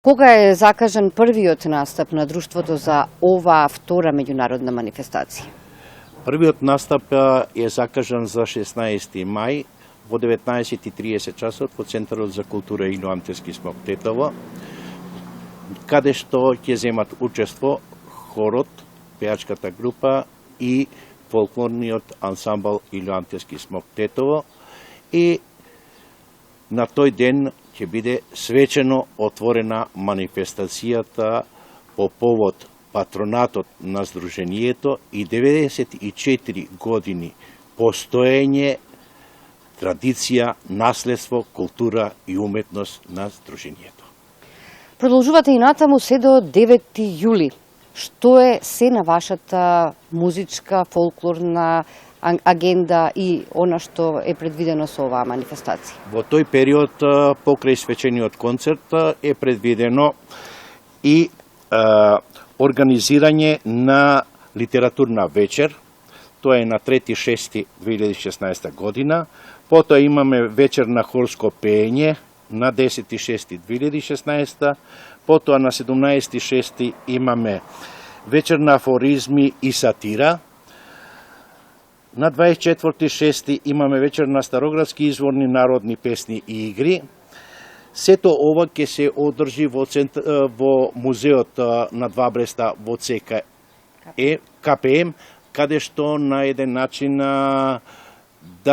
Кога е закажан првиот настап на друштвото за оваа втора меѓународна манифестација? Првиот настап е закажан за 16. мај во 19:30 часот во Центарот за култура Илјо Антевски смок Тетово, каде што ќе земат учество хорот, пеачката група и фолклорниот ансамбл Илјо Антевски смок Тетово, и на тој ден ќе биде свечено отворена манифестацијата по повод патронатот на Сдруженијето и 94 години постоење, традиција, наследство, култура и уметност на Сдруженијето. Продолжувате и натаму се до 9 јули. Што е се на вашата музичка, фолклорна агенда и она што е предвидено со оваа манифестација? Во тој период, покрај свечениот концерт, е предвидено и организирање на литературна вечер. Тоа е на 3.6.2016 година. Потоа имаме вечер на хорско пеење на 10.6.2016. Потоа на 17.6. имаме вечер на афоризми и сатира. На 24.6. имаме вечер на староградски изворни народни песни и игри. Сето ова ќе се одржи во музеот на Два Бреста во КПМ, каде што на еден начин да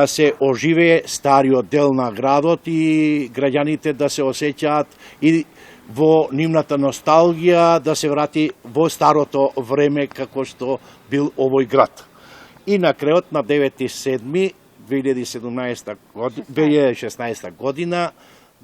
се оживее стариот дел на градот и граѓаните да се осеќаат и во нивната носталгија, да се врати во старото време како што бил овој град. И на крајот на 9.7.2016 година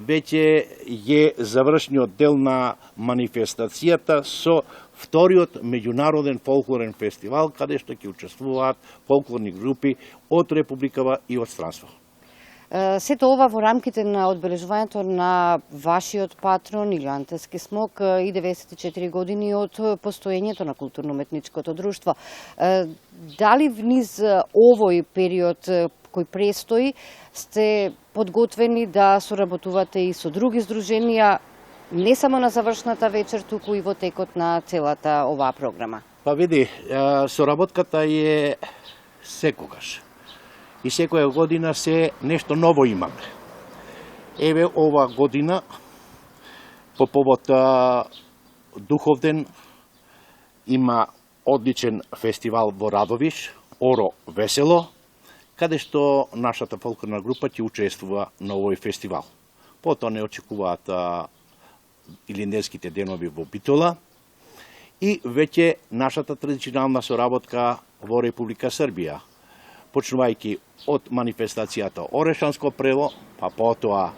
веќе е завршниот дел на манифестацијата со вториот меѓународен фолклорен фестивал, каде што ќе учествуваат фолклорни групи од Републикава и од странство. Сето ова во рамките на одбележувањето на вашиот патрон Илјо Антевски смок и 94 години од постоењето на културно-уметничкото друштво. Дали вниз овој период кој престои сте подготвени да соработувате и со други здруженија, не само на завршната вечер, туку и во текот на целата оваа програма? Па види, соработката е секогаш. И секоја година се нешто ново имаме. Еве ова година, по повод Духовден, има одличен фестивал во Радовиш, Оро Весело, каде што нашата фолклорна група ќе учествува на овој фестивал. Потоа не очекуваат Илинденските денови во Битола и веќе нашата традиционална соработка во Република Србија, почнувајќи од манифестацијата Орешанско прево, па потоа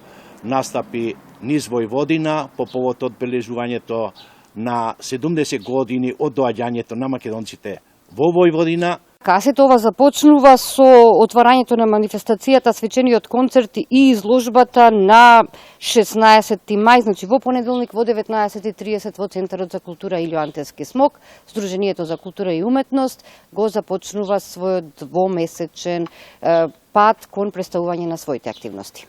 настапи низ Војводина по повод одбележувањето на 70 години од доаѓањето на македонците во Војводина. Сето ова започнува со отварањето на манифестацијата, свечениот концерт и изложбата на 16. мај, значи во понеделник во 19:30 во Центарот за култура Илјо Антевски смок. Сдруженијето за култура и уметност го започнува својот двомесечен пат кон представување на своите активности.